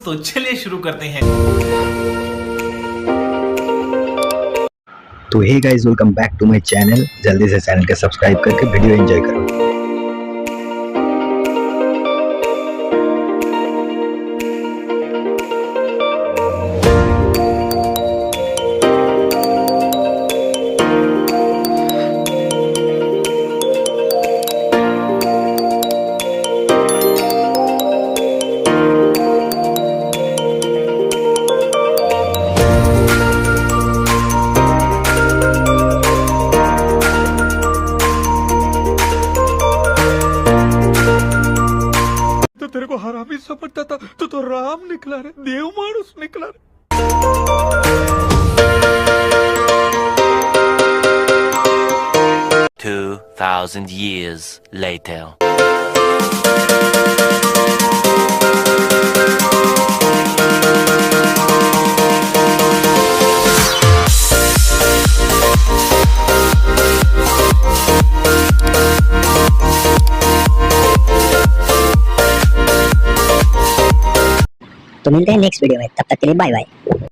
तो चलिए शुरू करते हैं। तो hey guys, welcome back to my channel. जल्दी से चैनल को सब्सक्राइब करके वीडियो एंजॉय करो। तो तेरे को हरामी समझता था, तो राम निकला रे, देव मानुस निकला रे। 2,000 years later. तो मिलते हैं नेक्स्ट वीडियो में, तब तक के लिए बाय बाय।